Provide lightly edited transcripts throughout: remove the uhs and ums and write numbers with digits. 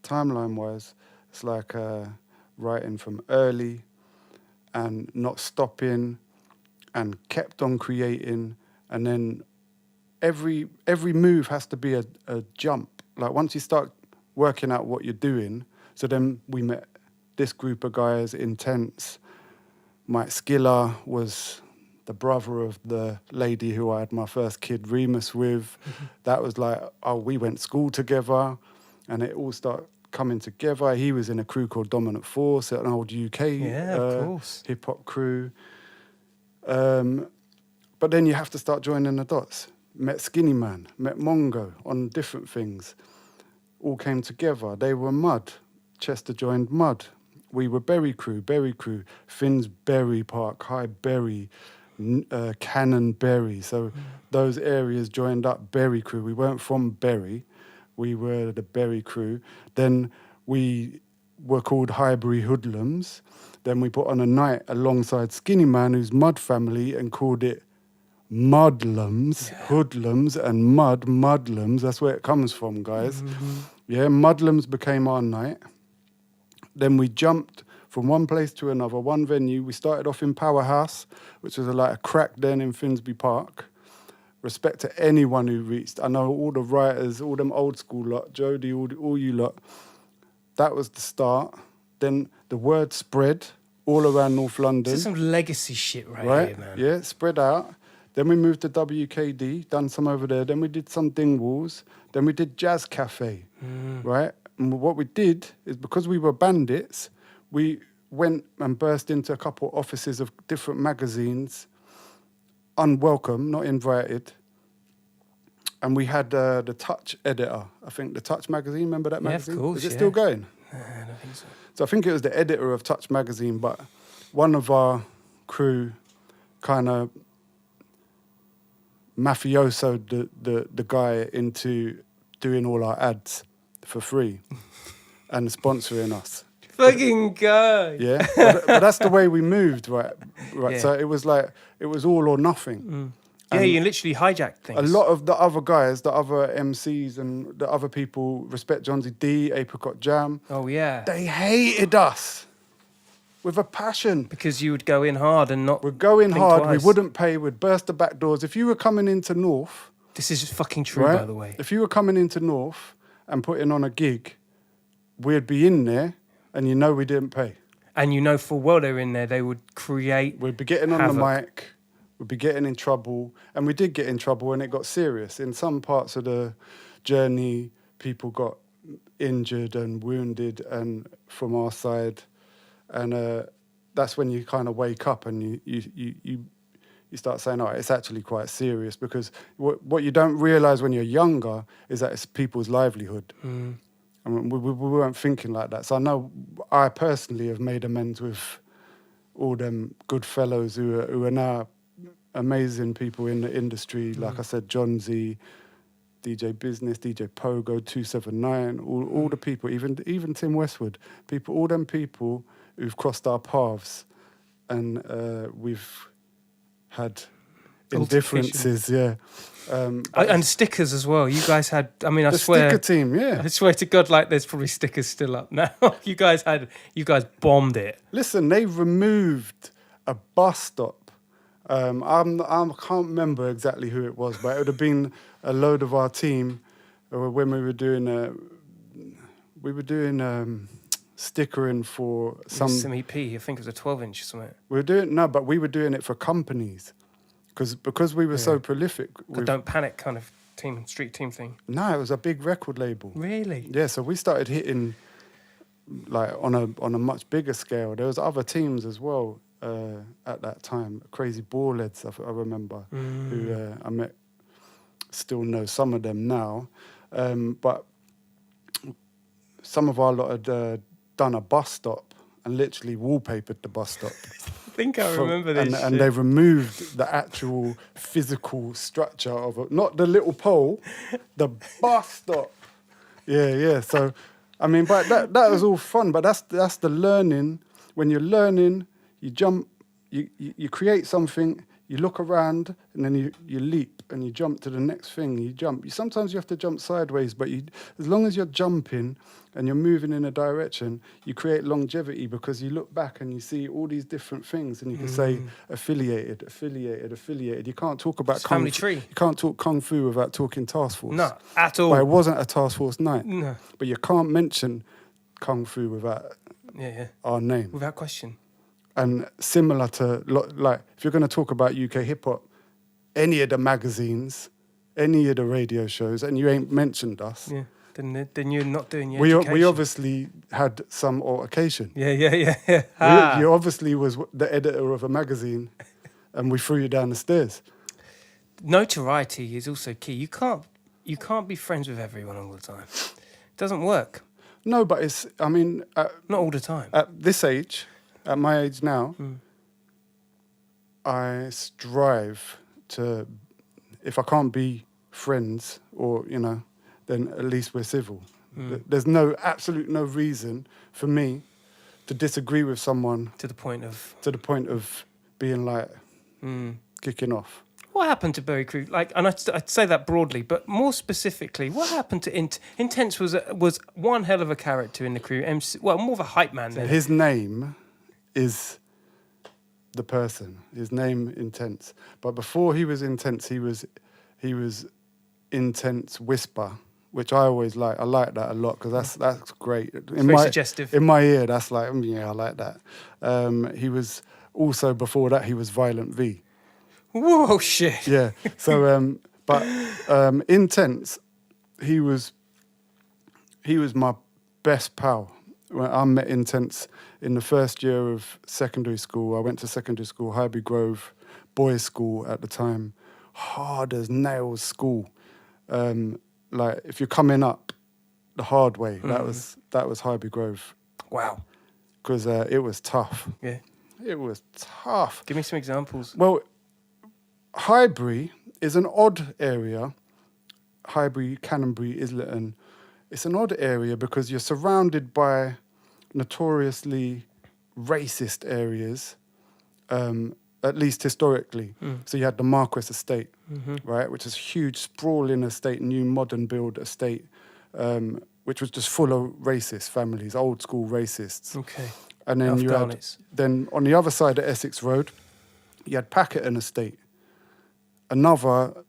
timeline-wise, it's like writing from early and not stopping and kept on creating. And then every move has to be a jump. Like once you start working out what you're doing, so then we met this group of guys, Intense. Mike Skiller was the brother of the lady who I had my first kid, Remus, with. That was like, we went to school together, and it all started coming together. He was in a crew called Dominant Force, an old UK hip-hop crew. But then you have to start joining the dots. Met Skinny Man, met Mongo on different things. All came together. They were Mud. Chester joined Mud. We were Berry Crew, Finn's Berry Park, Highbury, Cannon Berry. So those areas joined up Berry Crew. We weren't from Berry. We were the Berry Crew. Then we were called Highbury Hoodlums. Then we put on a night alongside Skinny Man, who's Mud family, and called it Mudlums, Hoodlums, and Mudlums. That's where it comes from, guys. Yeah, Mudlums became our night. Then we jumped from one place to another, one venue. We started off in Powerhouse, which was like a crack den in Finsbury Park. Respect to anyone who reached. I know all the writers, all them old school lot, Jody, all you lot. That was the start. Then the word spread all around North London. This is some legacy shit right here, man. Yeah, spread out. Then we moved to WKD, done some over there. Then we did some Dingwalls. Then we did Jazz Cafe, right? And what we did is, because we were bandits, we went and burst into a couple offices of different magazines, unwelcome, not invited. And we had the Touch editor, I think, the Touch magazine. Remember that magazine? Yeah, of course, Is it still going? I don't think so. So I think it was the editor of Touch magazine, but one of our crew kind of mafiosoed the guy into doing all our ads for free and sponsoring us. Fucking guy. Yeah, but that's the way we moved, right? Yeah. So it was like, it was all or nothing. Yeah, you literally hijacked things. A lot of the other guys, the other MCs and the other people, Respect Johnsy D, Apricot Jam, Oh, yeah. they hated us with a passion. Because you would go in hard and not... We're going think hard, twice. we wouldn't pay, we'd burst the back doors. If you were coming into North... This is fucking true, right? by the way. If you were coming into North and putting on a gig, we'd be in there and you know we didn't pay. And you know full well they're in there, they would create... We'd be getting on havoc. the mic, we'd be getting in trouble, and we did get in trouble and it got serious. In some parts of the journey, people got injured and wounded, and from our side, and that's when you kind of wake up and you start saying, oh, it's actually quite serious, because what you don't realise when you're younger is that it's people's livelihood. I mean, we weren't thinking like that. So I know I personally have made amends with all them good fellows who are now amazing people in the industry. Like I said, John Z, DJ Business, DJ Pogo, 279, all the people, even Tim Westwood, all them people who've crossed our paths, and we've had indifferences, yeah. and stickers as well. You guys had, I mean, I the swear... sticker team, yeah. I swear to God, like, there's probably stickers still up now. You guys bombed it. Listen, they removed a bus stop. I can't remember exactly who it was, but it would have been a load of our team when we were doing stickering for some EP. I think it was a 12-inch or something. we were doing it for companies because we were so prolific. The Don't Panic kind of street team thing. No, it was a big record label. Really? Yeah, so we started hitting like on a much bigger scale. There was other teams as well at that time. Crazy Ballheads, I remember, who I met. Still know some of them now, but some of our lot had done a bus stop and literally wallpapered the bus stop. I think I remember this. And they removed the actual physical structure of it, not the little pole, the bus stop. Yeah. So, I mean, but that was all fun. But that's the learning. When you're learning, you jump, you create something, You look around and then you leap and you jump to the next thing. You jump. Sometimes you have to jump sideways, but as long as you're jumping and you're moving in a direction, you create longevity because you look back and you see all these different things and you can say affiliated. You can't talk about It's a family tree. You can't talk kung fu without talking task force. No, at all. But it wasn't a task force night. No. But you can't mention kung fu without our name. Without question. And similar to, like, if you're going to talk about UK hip-hop, any of the magazines, any of the radio shows, and you ain't mentioned us, then you're not doing your we education. obviously had some altercation. Yeah. You obviously was the editor of a magazine, and we threw you down the stairs. Notoriety is also key. You can't be friends with everyone all the time. It doesn't work. No, but Not all the time. At this age, at my age now, I strive to, if I can't be friends or, then at least we're civil. There's absolute no reason for me to disagree with someone to the point of being like kicking off. What happened to Berry Crew? Like, and I'd say that broadly, but more specifically, what happened to Intense? Was one hell of a character in the crew. More of a hype man then. His name is the person. His name Intense. But before he was Intense, he was Intense Whisper, which I always like. I like that a lot because that's great. Very suggestive. In my ear, that's like, I like that. He was also, before that, he was Violent V. Whoa, shit. Yeah. So, but Intense, he was my best pal. When I met Intense in the first year of secondary school. I went to secondary school, Highbury Grove, boys' school at the time. Hard as nails school. Like if you're coming up the hard way, that was Highbury Grove. Wow. Because it was tough. Yeah. It was tough. Give me some examples. Well, Highbury is an odd area. Highbury, Canonbury, Islington. It's an odd area because you're surrounded by notoriously racist areas, at least historically. So you had the Marquess Estate, right, which is a huge sprawling estate, new modern build estate, which was just full of racist families, old school racists. Okay. And then then on the other side of Essex Road, you had Packetton Estate, another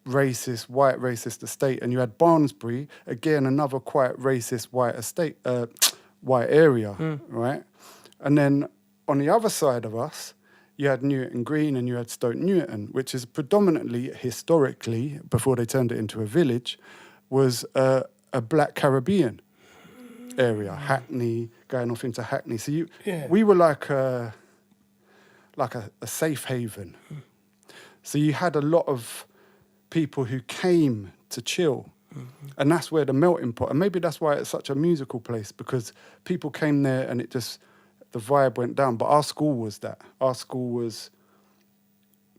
white racist estate, and you had Barnesbury, again another quite racist white estate, white area, right? And then on the other side of us, you had Newton Green and you had Stoke Newton, which is predominantly, historically, before they turned it into a village, was a Black Caribbean area, Hackney, going off into Hackney. So we were like a safe haven. So you had a lot of people who came to chill. And that's where the melting pot, and maybe that's why it's such a musical place, because people came there and the vibe went down. But our school was that. Our school was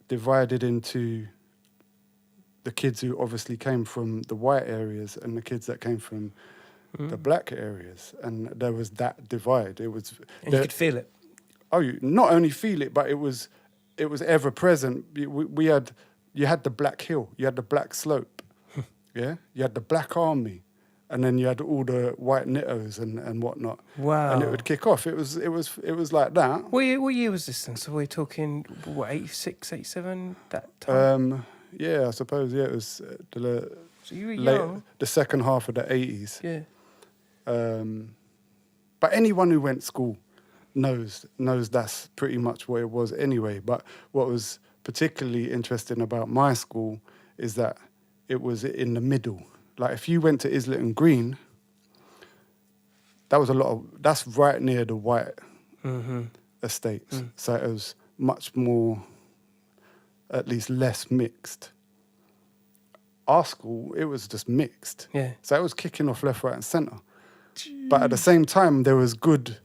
divided into the kids who obviously came from the white areas and the kids that came from the black areas. And there was that divide. And you could feel it. Oh, you not only feel it, but it was ever present. You had the Black Hill, you had the Black Slope, yeah, you had the Black Army, and then you had all the white Nittos and whatnot. Wow! And it would kick off. It was like that. What year was this then? So we're talking 86, 87, that time. Yeah, I suppose. Yeah, it was so you were young. The second half of the 80s. Yeah. But anyone who went to school knows that's pretty much what it was anyway. But what was particularly interesting about my school is that it was in the middle. Like if you went to Islington Green, that's right near the white estates. So it was much more, at least less mixed. Our school, it was just mixed. Yeah. So it was kicking off left, right and centre. But at the same time, there was good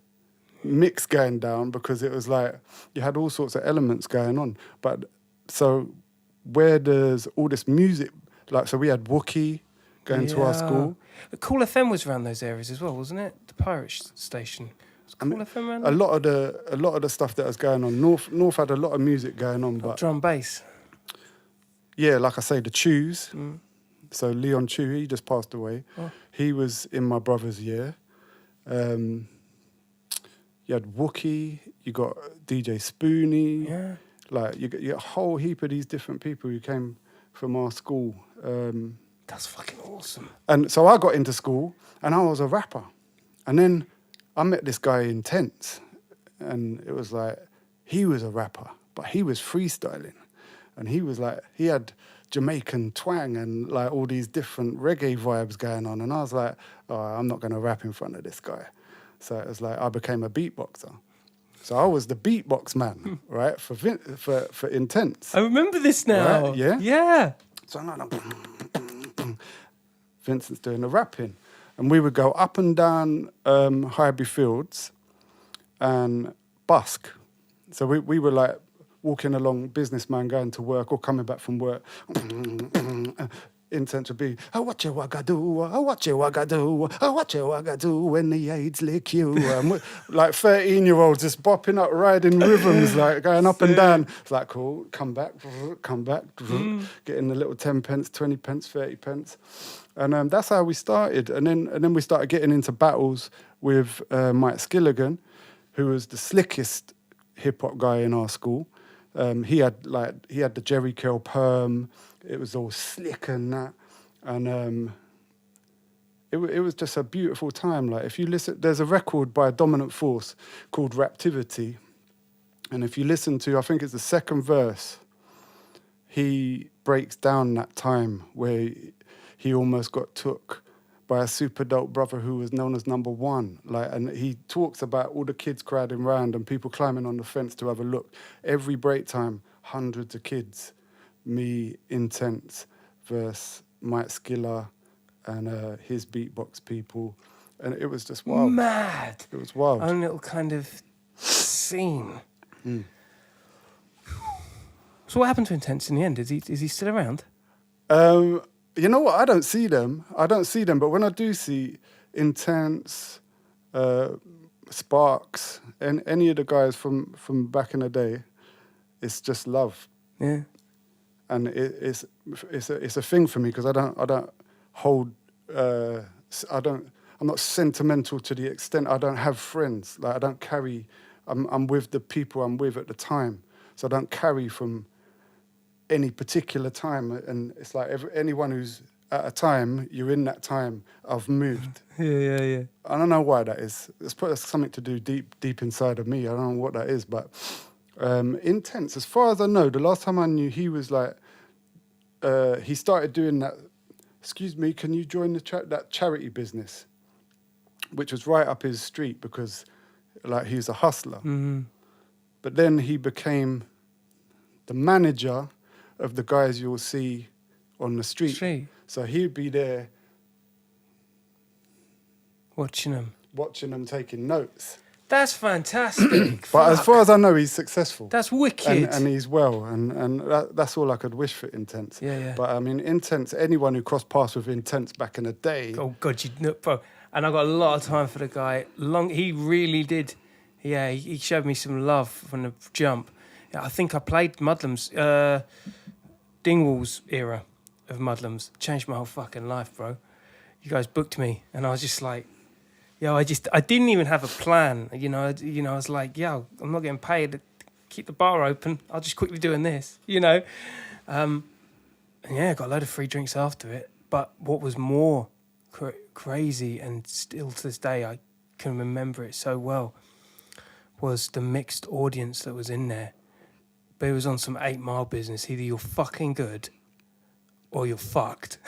mix going down because it was like you had all sorts of elements going on. But so where there's all this music, like so we had Wookiee going to our school. The Cool FM was around those areas as well, wasn't it? The pirate station. I mean, FM around a lot of the stuff that was going on. North had a lot of music going on, but drum bass. yeah, like I say, the Chews. Mm. So Leon Chew, he just passed away. Oh. He was in my brother's year. You had Wookie, you got DJ Spoonie. Yeah. Like you got a whole heap of these different people who came from our school. That's fucking awesome. And so I got into school and I was a rapper. And then I met this guy Intense, and it was like, he was a rapper, but he was freestyling. And he was like, he had Jamaican twang and like all these different reggae vibes going on. And I was like, oh, I'm not going to rap in front of this guy. So it was like, I became a beatboxer. So I was the beatbox man, right, for Intense. I remember this now. Right? Yeah? Yeah. So I'm like, Vincent's doing the rapping. And we would go up and down Highbury Fields and busk. So we were like walking along, businessman going to work or coming back from work. Intense would be, oh, what you wagga do, oh, what you wagga do, oh, what you wagga do when the AIDS lick you. Like 13-year-olds just bopping up, riding rhythms, like going up and down. It's like, cool, come back, getting the little 10 pence, 20 pence, 30 pence. And that's how we started. And then we started getting into battles with Mike Skilligan, who was the slickest hip-hop guy in our school. He had the Jerry Curl perm. It was all slick and that. And it was just a beautiful time. Like, if you listen, there's a record by Dominant Force called Raptivity. And if you listen to, I think it's the second verse, he breaks down that time where he almost got took by a super dope brother who was known as Number One. Like, and he talks about all the kids crowding round and people climbing on the fence to have a look. Every break time, hundreds of kids. Me, Intense, versus Mike Skiller and his beatbox people. And it was just wild. Mad. It was wild. Own little kind of scene. Mm. So what happened to Intense in the end? Is he still around? You know what? I don't see them. But when I do see Intense, Sparks, and any of the guys from back in the day, it's just love. Yeah. And it's a thing for me because I don't hold I'm not sentimental to the extent I don't have friends. Like, I don't carry. I'm with the people I'm with at the time, so I don't carry from any particular time. And it's like anyone who's at a time, you're in that time. I've moved. Yeah. I don't know why that is. It's probably something to do deep inside of me. I don't know what that is, but Intense. As far as I know, the last time I knew, he was like, he started doing that. Excuse me, can you join that charity business, which was right up his street because, like, he's a hustler. Mm-hmm. But then he became the manager of the guys you'll see on the street. So he'd be there watching them taking notes. That's fantastic. But as far as I know, he's successful. That's wicked. And he's well, and that's all I could wish for Intense. Yeah. But I mean, Intense, anyone who crossed paths with Intense back in the day. Oh God, bro. And I got a lot of time for the guy. He really did. Yeah, he showed me some love from the jump. Yeah, I think I played Mudlum's Dingwall's era of Mudlum's. Changed my whole fucking life, bro. You guys booked me, and I was just like, yo, I didn't even have a plan. I was like, yo, I'm not getting paid to keep the bar open. I'll just quickly doing this, And yeah, got a load of free drinks after it. But what was more crazy, and still to this day I can remember it so well, was the mixed audience that was in there. But it was on some 8 Mile business. Either you're fucking good or you're fucked.